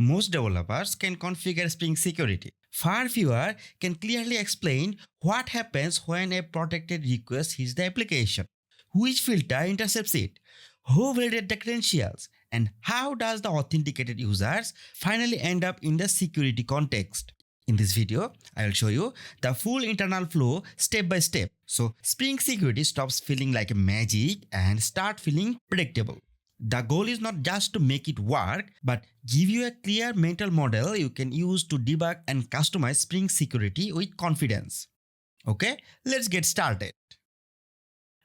Most developers can configure Spring Security. Far fewer can clearly explain what happens when a protected request hits the application, which filter intercepts it, who validates the credentials, and how does the authenticated users finally end up in the security context. In this video, I will show you the full internal flow step by step, so Spring Security stops feeling like magic and start feeling predictable. The goal is not just to make it work, but give you a clear mental model you can use to debug and customize Spring Security with confidence. Okay, let's get started.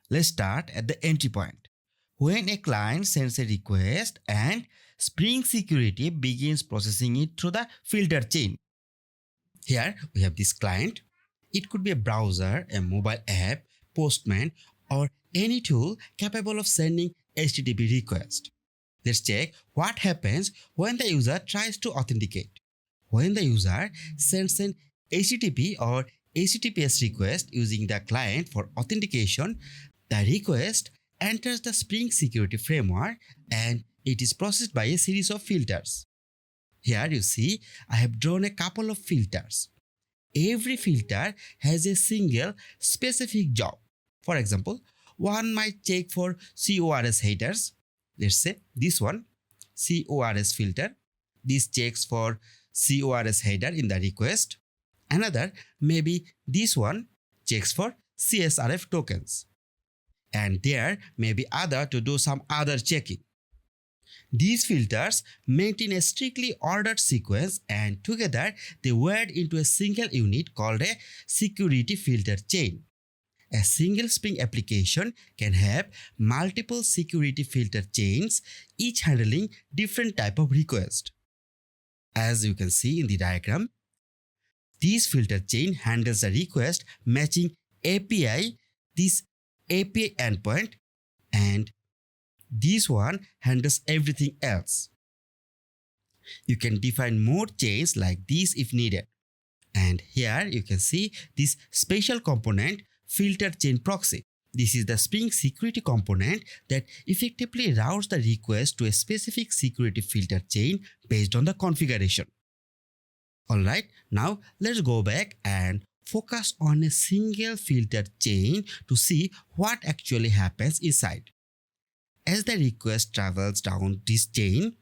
Let's start at the entry point. When a client sends a request and Spring Security begins processing it through the filter chain. Here we have this client. It could be a browser, a mobile app, Postman, or any tool capable of sending HTTP request. Let's check what happens when the user tries to authenticate. When the user sends an HTTP or HTTPS request using the client for authentication, the request enters the Spring Security framework and it is processed by a series of filters. Here you see I have drawn a couple of filters. Every filter has a single specific job. For example, one might check for CORS headers. Let's say this one, CORS filter. This checks for CORS header in the request. Another, maybe this one, checks for CSRF tokens. And there may be other to do some other checking. These filters maintain a strictly ordered sequence and together they word into a single unit called a security filter chain. A single Spring application can have multiple security filter chains, each handling different type of request. As you can see in the diagram, this filter chain handles the request matching API, this API endpoint, and this one handles everything else. You can define more chains like this if needed. And here you can see this special component, filter chain proxy. This is the Spring Security component that effectively routes the request to a specific security filter chain based on the configuration. Alright, now let's go back and focus on a single filter chain to see what actually happens inside. As the request travels down this chain,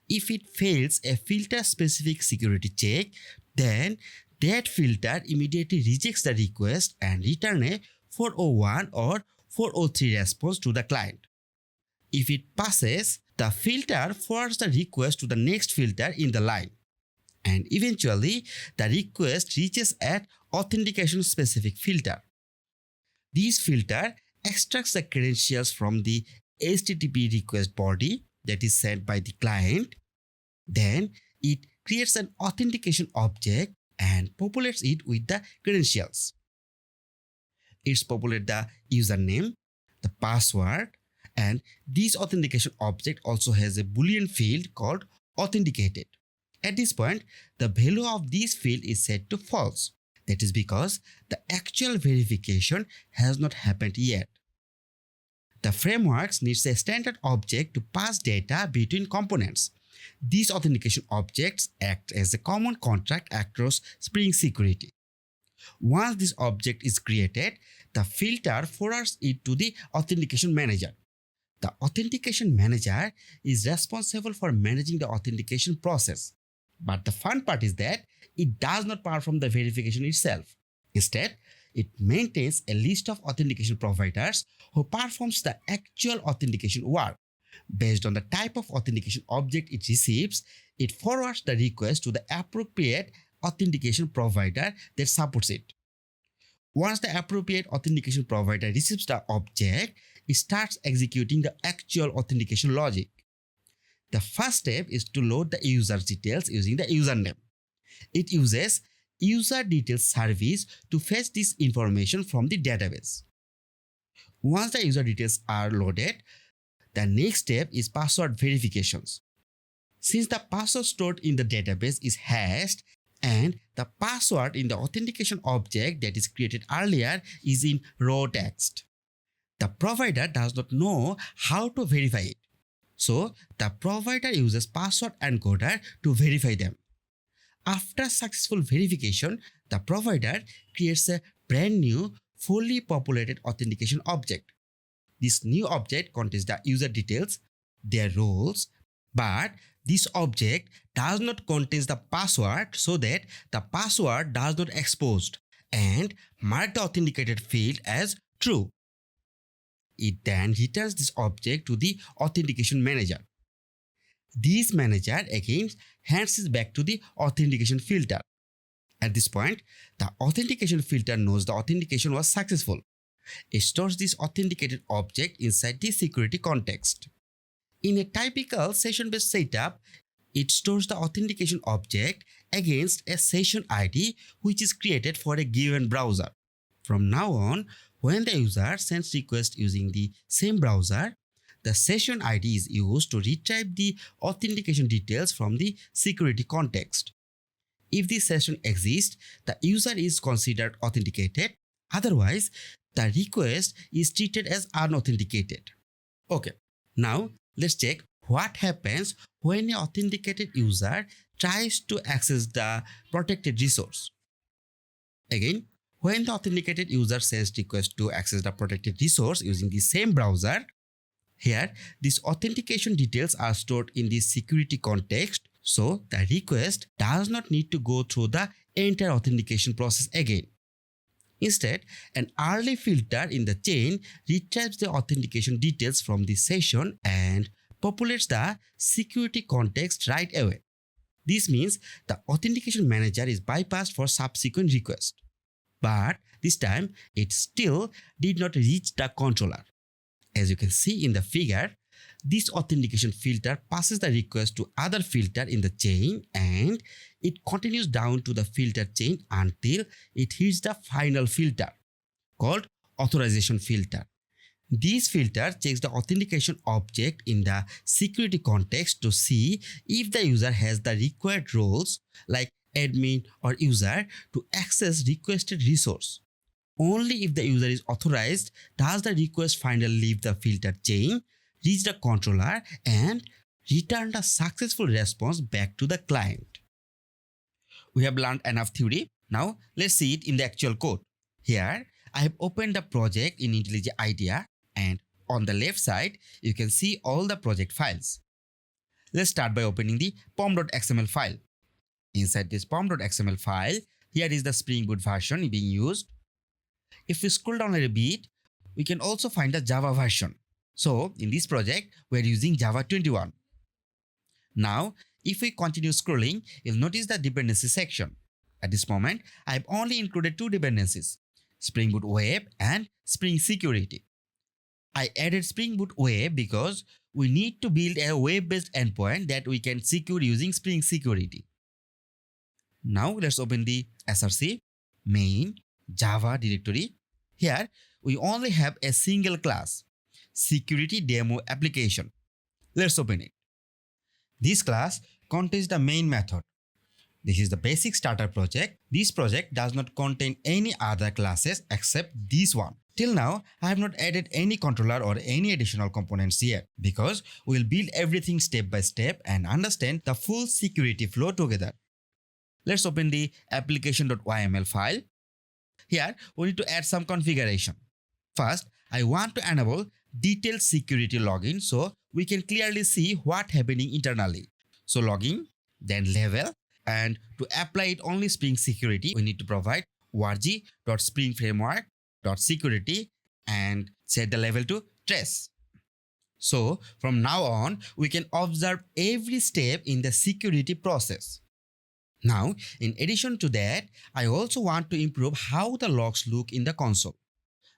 if it fails a filter-specific security check, then that filter immediately rejects the request and returns a 401 or 403 response to the client. If it passes, the filter forwards the request to the next filter in the line. And eventually, the request reaches at authentication-specific filter. This filter extracts the credentials from the HTTP request body that is sent by the client. Then it creates an authentication object and populates it with the credentials. It's populate the username, the password, and this authentication object also has a boolean field called authenticated. At this point, the value of this field is set to false. That is because the actual verification has not happened yet. The framework needs a standard object to pass data between components. These authentication objects act as a common contract across Spring Security. Once this object is created, the filter forwards it to the Authentication Manager. The Authentication Manager is responsible for managing the authentication process. But the fun part is that it does not perform the verification itself. Instead, it maintains a list of authentication providers who performs the actual authentication work. Based on the type of authentication object it receives, it forwards the request to the appropriate authentication provider that supports it. Once the appropriate authentication provider receives the object, it starts executing the actual authentication logic. The first step is to load the user details using the username. It uses UserDetailsService to fetch this information from the database. Once the user details are loaded, the next step is password verifications. Since the password stored in the database is hashed and the password in the authentication object that is created earlier is in raw text, the provider does not know how to verify it. So the provider uses password encoder to verify them. After successful verification, the provider creates a brand new, fully populated authentication object. This new object contains the user details, their roles, but this object does not contain the password, so that the password does not exposed, and mark the authenticated field as true. It then returns this object to the authentication manager. This manager again hands it back to the authentication filter. At this point, the authentication filter knows the authentication was successful. It stores this authenticated object inside the security context. In a typical session-based setup, it stores the authentication object against a session ID which is created for a given browser. From now on, when the user sends request using the same browser, the session ID is used to retrieve the authentication details from the security context. If the session exists, the user is considered authenticated. Otherwise, the request is treated as unauthenticated. Okay, now let's check what happens when an authenticated user tries to access the protected resource. Again, when the authenticated user sends request to access the protected resource using the same browser, here these authentication details are stored in the security context, so the request does not need to go through the entire authentication process again. Instead, an early filter in the chain retrieves the authentication details from the session and populates the security context right away. This means the authentication manager is bypassed for subsequent requests. But this time, it still did not reach the controller. As you can see in the figure, this authentication filter passes the request to other filter in the chain, and it continues down to the filter chain until it hits the final filter called AuthorizationFilter. This filter checks the authentication object in the security context to see if the user has the required roles like admin or user to access requested resource. Only if the user is authorized does the request finally leave the filter chain, reach the controller, and return the successful response back to the client. We have learned enough theory. Now let's see it in the actual code. Here I have opened the project in IntelliJ IDEA, and on the left side you can see all the project files. Let's start by opening the pom.xml file. Inside this pom.xml file, here is the Spring Boot version being used. If we scroll down a bit, we can also find the Java version. So in this project, we are using Java 21. Now, if we continue scrolling, you'll notice the dependency section. At this moment, I have only included two dependencies, Spring Boot Web and Spring Security. I added Spring Boot Web because we need to build a web-based endpoint that we can secure using Spring Security. Now let's open the src main Java directory. Here we only have a single class, Security Demo Application. Let's open it. This class contains the main method. This is the basic starter project. This project does not contain any other classes except this one. Till now, I have not added any controller or any additional components yet because we will build everything step by step and understand the full security flow together. Let's open the application.yml file. Here, we need to add some configuration. First, I want to enable detailed security login so we can clearly see what's happening internally. So login, then level, and to apply it only Spring Security, we need to provide org.springframework.security and set the level to trace. So from now on, we can observe every step in the security process. Now, in addition to that, I also want to improve how the logs look in the console.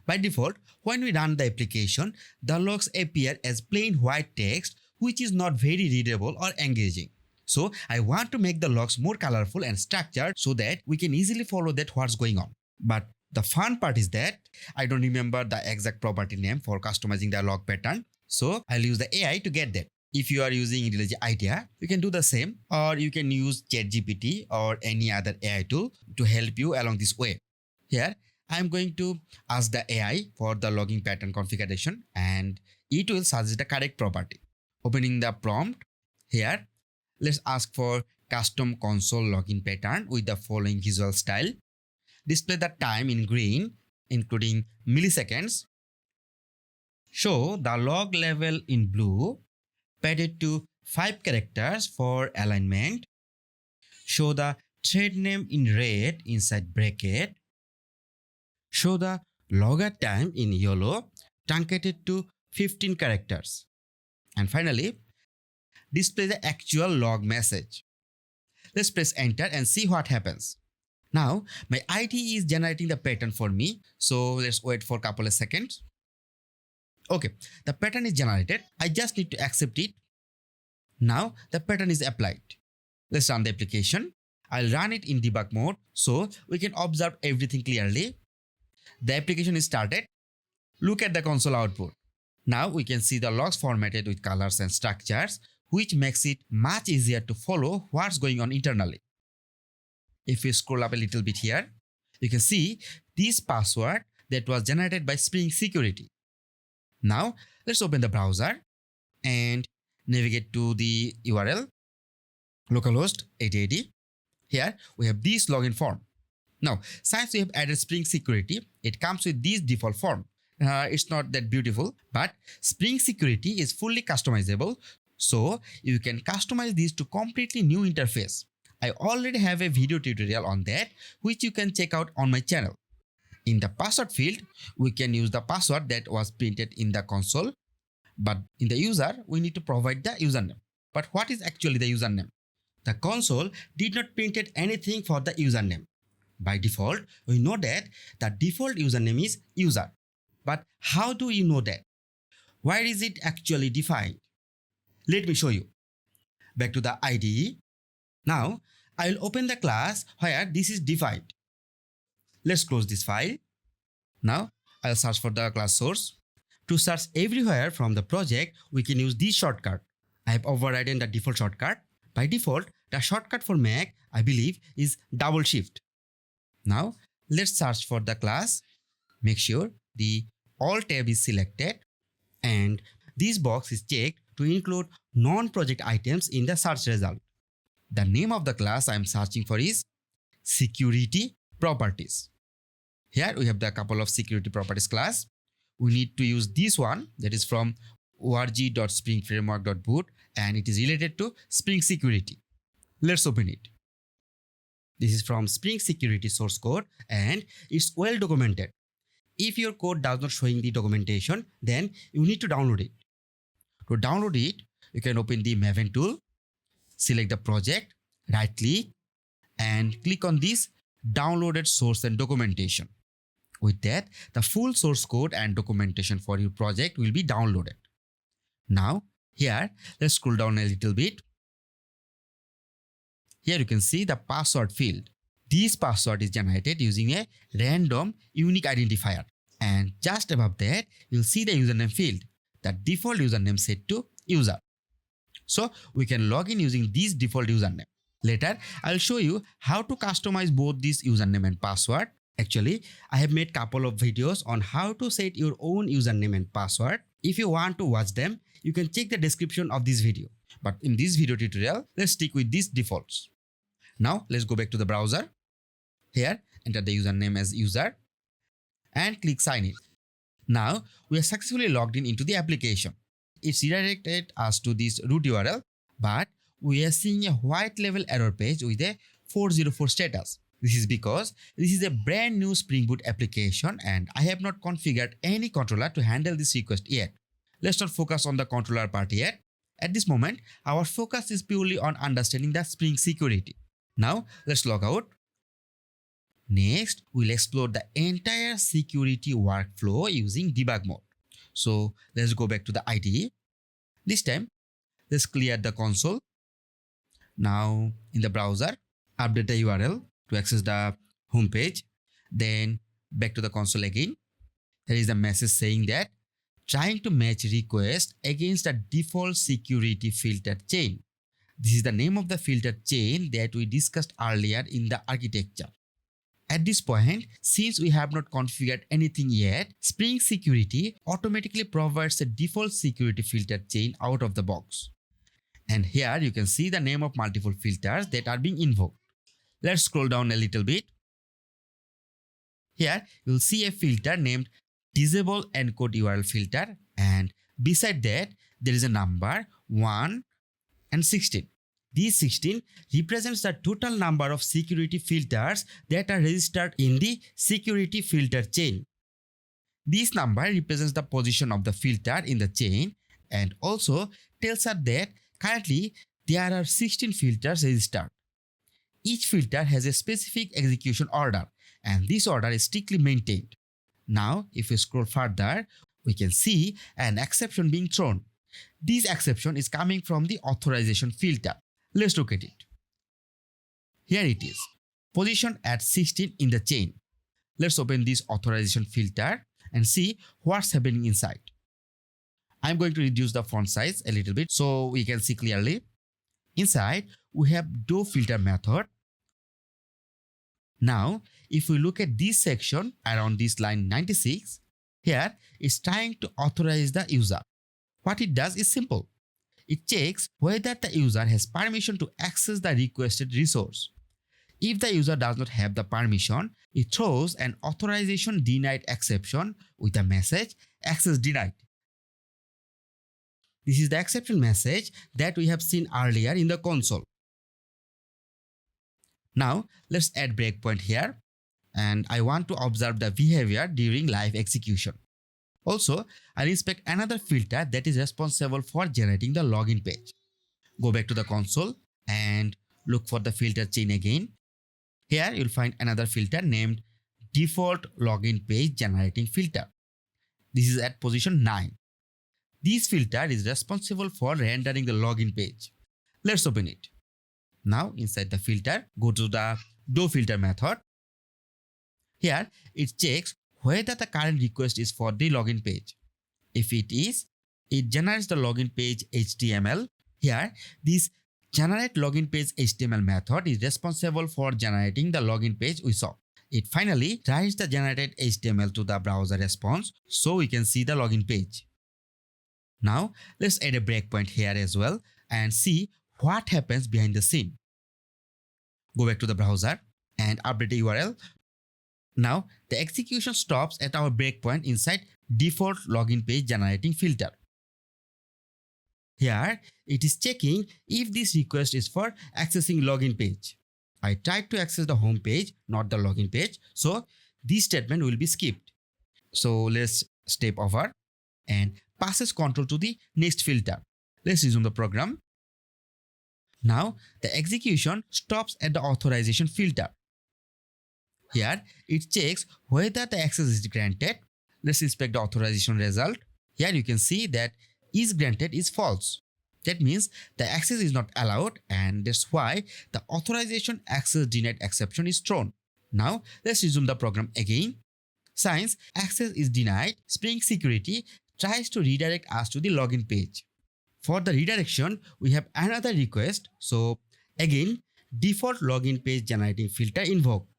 By default, when we run the application, the logs appear as plain white text, which is not very readable or engaging. So I want to make the logs more colorful and structured so that we can easily follow that what's going on. But the fun part is that I don't remember the exact property name for customizing the log pattern. So I'll use the AI to get that. If you are using IntelliJ IDEA, you can do the same, or you can use ChatGPT or any other AI tool to help you along this way. Here, I'm going to ask the AI for the logging pattern configuration and it will suggest the correct property. Opening the prompt, here, let's ask for custom console login pattern with the following visual style. Display the time in green, including milliseconds. Show the log level in blue, padded to 5 characters for alignment. Show the thread name in red inside bracket. Show the logger time in yellow, truncated to 15 characters. And finally, display the actual log message. Let's press enter and see what happens. Now, my IDE is generating the pattern for me, so let's wait for a couple of seconds. Okay, the pattern is generated. I just need to accept it. Now, the pattern is applied. Let's run the application. I'll run it in debug mode so we can observe everything clearly. The application is started. Look at the console output. Now we can see the logs formatted with colors and structures, which makes it much easier to follow what's going on internally. If we scroll up a little bit here, you can see this password that was generated by Spring Security. Now let's open the browser and navigate to the URL localhost 8080. Here we have this login form. Now, since we have added Spring Security, it comes with this default form. It's not that beautiful, but Spring Security is fully customizable, so you can customize this to completely new interface. I already have a video tutorial on that, which you can check out on my channel. In the password field, we can use the password that was printed in the console, but in the user, we need to provide the username. But what is actually the username? The console did not print anything for the username. By default, we know that the default username is user. But how do you know that? Where is it actually defined? Let me show you. Back to the IDE. Now, I will open the class where this is defined. Let's close this file. Now, I'll search for the class source. To search everywhere from the project, we can use this shortcut. I have overridden the default shortcut. By default, the shortcut for Mac, I believe, is double shift. Now, let's search for the class. Make sure the All tab is selected and this box is checked to include non-project items in the search result. The name of the class I am searching for is Security Properties. Here we have the couple of Security Properties class. We need to use this one, that is from org.springframework.boot, and it is related to Spring Security. Let's open it. This is from Spring Security source code and it's well documented. If your code does not showing the documentation, then you need to download it. To download it, you can open the Maven tool, select the project, right click and click on this downloaded source and documentation. With that, the full source code and documentation for your project will be downloaded. Now, here, let's scroll down a little bit. Here you can see the password field. This password is generated using a random unique identifier. And just above that, you'll see the username field. The default username set to user. So we can log in using this default username. Later, I'll show you how to customize both this username and password. Actually, I have made a couple of videos on how to set your own username and password. If you want to watch them, you can check the description of this video. But in this video tutorial, let's stick with these defaults. Now, let's go back to the browser. Here, enter the username as user and click sign in. Now, we are successfully logged in into the application. It's redirected us to this root URL, but we are seeing a white label error page with a 404 status. This is because this is a brand new Spring Boot application and I have not configured any controller to handle this request yet. Let's not focus on the controller part yet. At this moment, our focus is purely on understanding the Spring Security. Now, let's log out. Next, we'll explore the entire security workflow using debug mode. So, let's go back to the IDE. This time, let's clear the console. Now, in the browser, update the URL to access the home page. Then, back to the console again. There is a message saying that trying to match request against the default security filter chain. This is the name of the filter chain that we discussed earlier in the architecture. At this point, since we have not configured anything yet, Spring Security automatically provides a default security filter chain out of the box. And here you can see the name of multiple filters that are being invoked. Let's scroll down a little bit. Here you'll see a filter named Disable Encode URL Filter, and beside that there is a number 1 and 16. These 16 represents the total number of security filters that are registered in the security filter chain. This number represents the position of the filter in the chain and also tells us that currently there are 16 filters registered. Each filter has a specific execution order, and this order is strictly maintained. Now, if we scroll further, we can see an exception being thrown. This exception is coming from the authorization filter. Let's look at it. Here it is, positioned at 16 in the chain. Let's open this authorization filter and see what's happening inside. I'm going to reduce the font size a little bit so we can see clearly. Inside, we have DaoFilter method. Now, if we look at this section around this line 96, here it's trying to authorize the user. What it does is simple. It checks whether the user has permission to access the requested resource. If the user does not have the permission, it throws an authorization denied exception with a message access denied. This is the exception message that we have seen earlier in the console. Now let's add breakpoint here, and I want to observe the behavior during live execution. Also, I'll inspect another filter that is responsible for generating the login page. Go back to the console and look for the filter chain again. Here you'll find another filter named Default Login Page Generating Filter. This is at position 9. This filter is responsible for rendering the login page. Let's open it. Now inside the filter, go to the DaoFilter method. Here it checks whether the current request is for the login page. If it is, it generates the login page HTML. Here, this generate login page HTML method is responsible for generating the login page we saw. It finally writes the generated HTML to the browser response so we can see the login page. Now, let's add a breakpoint here as well and see what happens behind the scene. Go back to the browser and update the URL. Now, the execution stops at our breakpoint inside default login page generating filter. Here, it is checking if this request is for accessing login page. I tried to access the home page, not the login page, so this statement will be skipped. So let's step over and passes control to the next filter. Let's resume the program. Now, the execution stops at the authorization filter. Here, it checks whether the access is granted. Let's inspect the authorization result. Here you can see that is granted is false. That means the access is not allowed, and that's why the authorization access denied exception is thrown. Now, let's resume the program again. Since access is denied, Spring Security tries to redirect us to the login page. For the redirection, we have another request. So again, default login page generating filter invoked.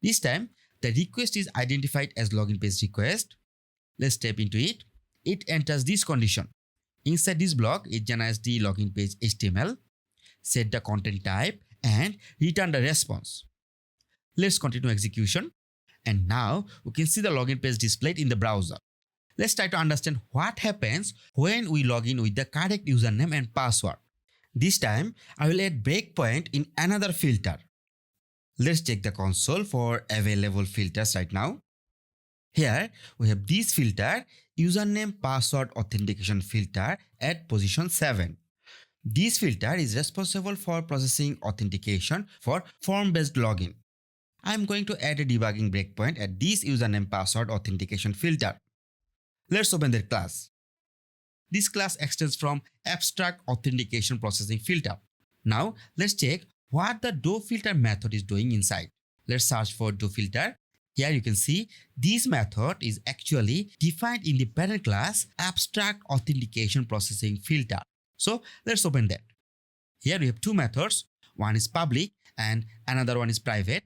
This time, the request is identified as login page request. Let's step into it. It enters this condition. Inside this block, it generates the login page HTML, set the content type, and return the response. Let's continue execution. And now we can see the login page displayed in the browser. Let's try to understand what happens when we log in with the correct username and password. This time, I will add breakpoint in another filter. Let's check the console for available filters right now. Here, we have this filter, UsernamePasswordAuthenticationFilter at position 7. This filter is responsible for processing authentication for form-based login. I am going to add a debugging breakpoint at this UsernamePasswordAuthenticationFilter. Let's open the class. This class extends from abstract authentication processing filter. Now, let's check what the DaoFilter method is doing inside. Let's search for DaoFilter. Here you can see this method is actually defined in the parent class abstract authentication processing filter. So let's open that. Here we have two methods. One is public and another one is private.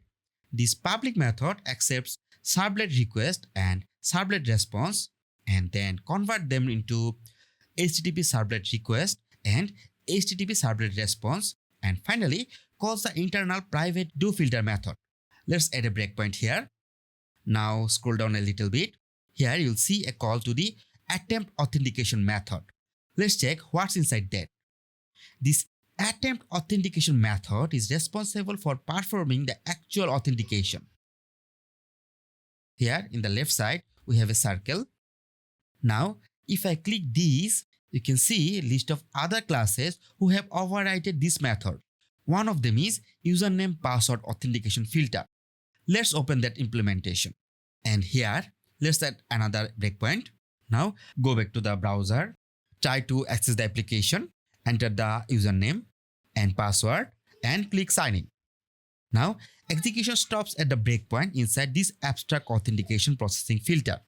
This public method accepts servlet request and servlet response and then convert them into HTTP servlet request and HTTP servlet response, and finally calls the internal private doFilter method. Let's add a breakpoint here. Now scroll down a little bit. Here you'll see a call to the attempt authentication method. Let's check what's inside that. This attempt authentication method is responsible for performing the actual authentication. Here in the left side, we have a circle. Now, if I click these, you can see a list of other classes who have overridden this method. One of them is UsernamePasswordAuthenticationFilter. Let's open that implementation. And here, let's add another breakpoint. Now, go back to the browser, try to access the application, enter the username and password, and click sign in. Now, execution stops at the breakpoint inside this abstract authentication processing filter.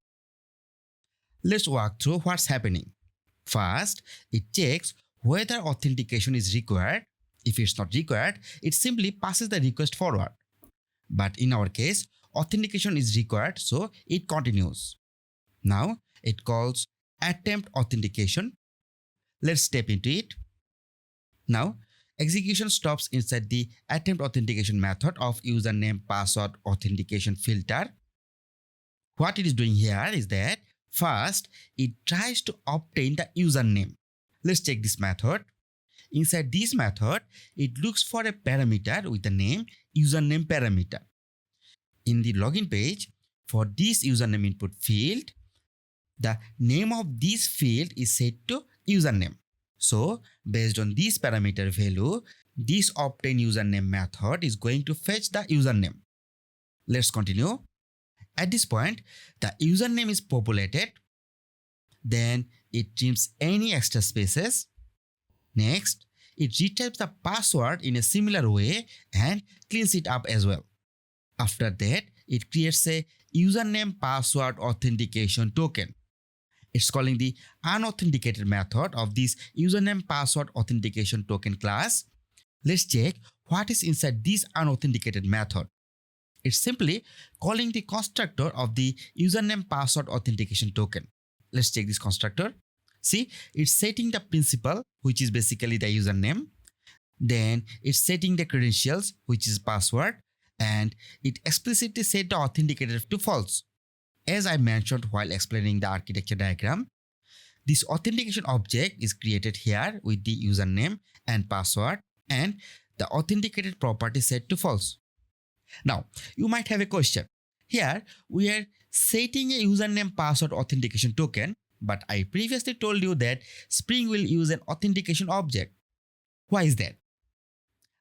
Let's walk through what's happening. First, it checks whether authentication is required. If it's not required, it simply passes the request forward. But in our case, authentication is required, so it continues. Now, it calls attempt authentication. Let's step into it. Now, execution stops inside the attempt authentication method of UsernamePasswordAuthenticationFilter. What it is doing here is that first, it tries to obtain the username. Let's check this method. Inside this method, it looks for a parameter with the name UsernameParameter. In the login page, for this username input field, the name of this field is set to username. So, based on this parameter value, this obtain username method is going to fetch the username. Let's continue. At this point, the username is populated. Then it trims any extra spaces. Next, it retypes the password in a similar way and cleans it up as well. After that, it creates a username password authentication token. It's calling the unauthenticated method of this username password authentication token class. Let's check what is inside this unauthenticated method. It's simply calling the constructor of the username password authentication token. Let's check this constructor. See, it's setting the principal, which is basically the username. Then it's setting the credentials, which is password, and it explicitly set the authenticator to false. As I mentioned while explaining the architecture diagram, this authentication object is created here with the username and password and the authenticated property set to false. Now, you might have a question. Here, we are setting a username password authentication token, but I previously told you that Spring will use an authentication object. Why is that?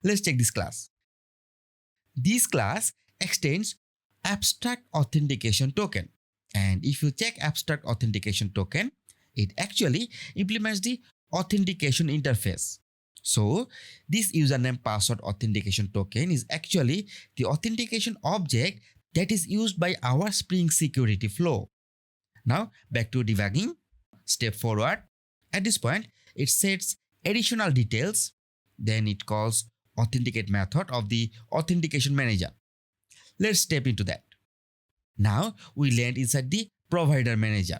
Let's check this class. This class extends abstract authentication token. And if you check abstract authentication token, it actually implements the authentication interface. So, this username password authentication token is actually the authentication object that is used by our Spring security flow. Now, back to debugging. Step forward. At this point, it sets additional details. Then it calls authenticate method of the authentication manager. Let's step into that. Now, we land inside the provider manager.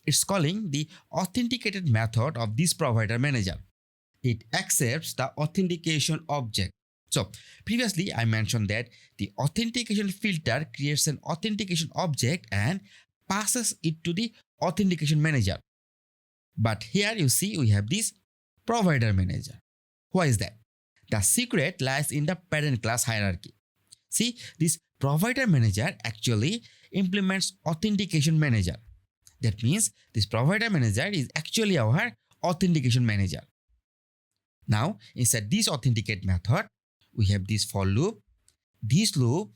It's calling the authenticated method of this provider manager. It accepts the authentication object. So, previously I mentioned that the authentication filter creates an authentication object and passes it to the authentication manager. But here you see we have this provider manager. Why is that? The secret lies in the parent class hierarchy. See, this provider manager actually implements authentication manager. That means this provider manager is actually our authentication manager. Now, inside this authenticate method, we have this for loop. This loop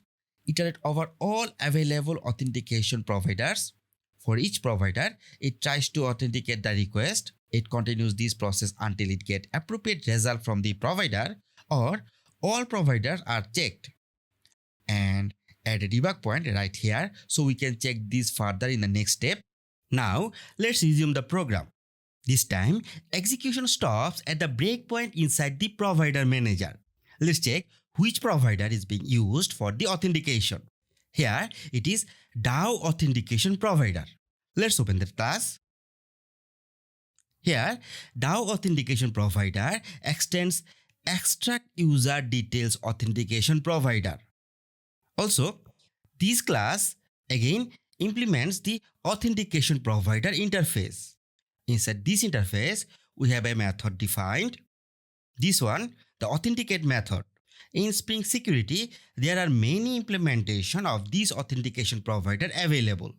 iterates over all available authentication providers. For each provider, it tries to authenticate the request. It continues this process until it gets appropriate result from the provider or all providers are checked. And add a debug point right here so we can check this further in the next step. Now, let's resume the program. This time, execution stops at the breakpoint inside the provider manager. Let's check which provider is being used for the authentication. Here it is DaoAuthenticationProvider. Let's open that class. Here, DaoAuthenticationProvider extends Extract User Details Authentication Provider. Also, this class again implements the Authentication Provider interface. Inside this interface, we have a method defined. This one, the authenticate method. In Spring Security, there are many implementations of this authentication provider available.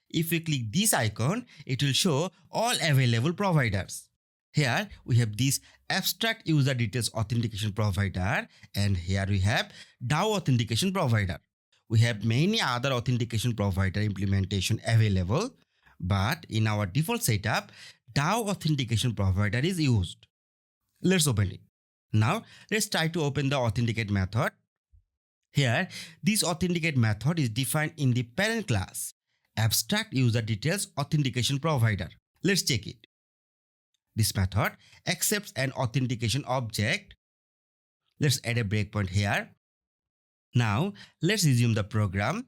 If we click this icon, it will show all available providers. Here we have this Abstract User Details Authentication Provider, and here we have DAO Authentication Provider. We have many other authentication provider implementation available, but in our default setup, DAO Authentication Provider is used. Let's open it. Now let's try to open the authenticate method. Here, this authenticate method is defined in the parent class, Abstract User Details Authentication Provider. Let's check it. This method accepts an authentication object. Let's add a breakpoint here. Now, let's resume the program.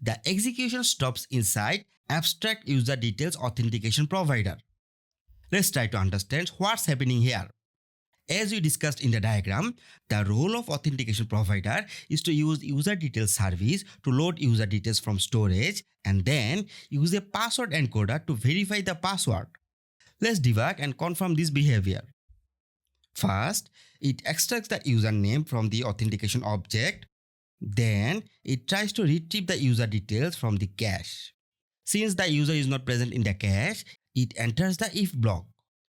The execution stops inside Abstract User Details Authentication Provider. Let's try to understand what's happening here. As we discussed in the diagram, the role of Authentication Provider is to use User Details Service to load user details from storage and then use a password encoder to verify the password. Let's debug and confirm this behavior. First, it extracts the username from the authentication object. Then, it tries to retrieve the user details from the cache. Since the user is not present in the cache, it enters the if block.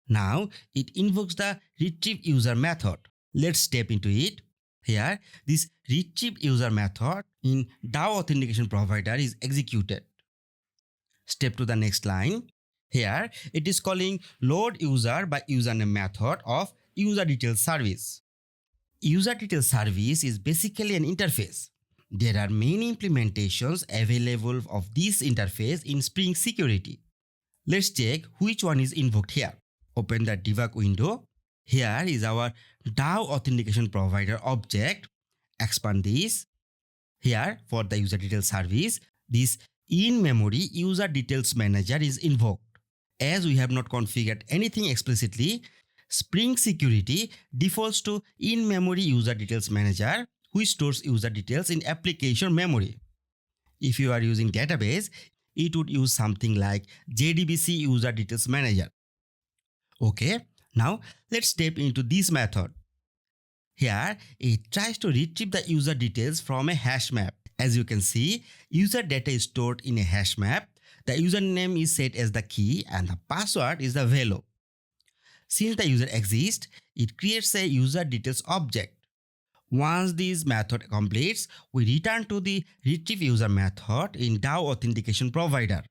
Now, it invokes the retrieve user method. Let's step into it. Here, this retrieve user method in DAO Authentication Provider is executed. Step to the next line. Here, it is calling load user by username method of UserDetailsService. UserDetailsService is basically an interface. There are many implementations available of this interface in Spring Security. Let's check which one is invoked here. Open the debug window. Here is our DAO Authentication Provider object. Expand this. Here, for the user details service, this in-memory user details manager is invoked. As we have not configured anything explicitly, Spring Security defaults to in-memory user details manager, which stores user details in application memory. If you are using database, it would use something like JDBC User Details Manager. Okay, now let's step into this method. Here, it tries to retrieve the user details from a hash map. As you can see, user data is stored in a hash map. The username is set as the key and the password is the value. Since the user exists, it creates a user details object. Once this method completes, we return to the retrieve user method in DAO Authentication Provider.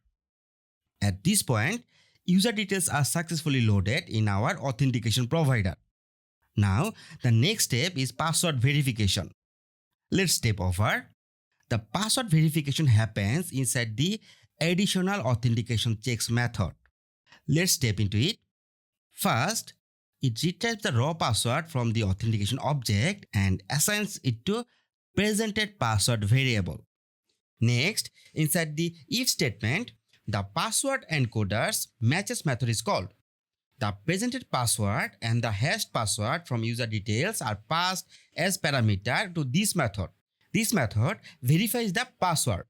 At this point, user details are successfully loaded in our authentication provider. Now, the next step is password verification. Let's step over. The password verification happens inside the additional authentication checks method. Let's step into it. First, it retrieves the raw password from the authentication object and assigns it to presented password variable. Next, inside the if statement, the password encoder's matches method is called. The presented password and the hashed password from user details are passed as parameter to this method. This method verifies the password.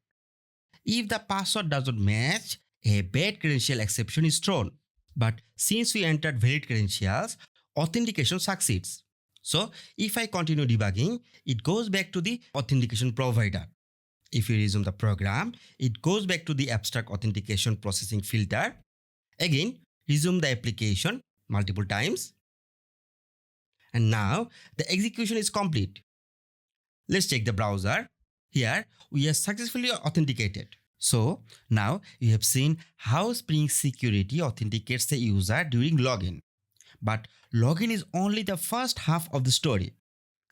If the password does not match, a bad credential exception is thrown. But since we entered valid credentials, authentication succeeds. So, if I continue debugging, it goes back to the authentication provider. If we resume the program, it goes back to the abstract authentication processing filter. Again, resume the application multiple times. And now, the execution is complete. Let's check the browser. Here, we are successfully authenticated. So, now you have seen how Spring Security authenticates the user during login. But login is only the first half of the story.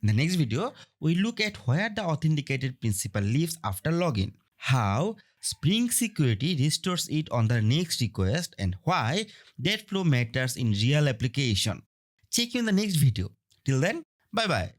In the next video, we look at where the authenticated principal lives after login, how Spring Security restores it on the next request, and why that flow matters in real application. Check you in the next video. Till then, bye-bye.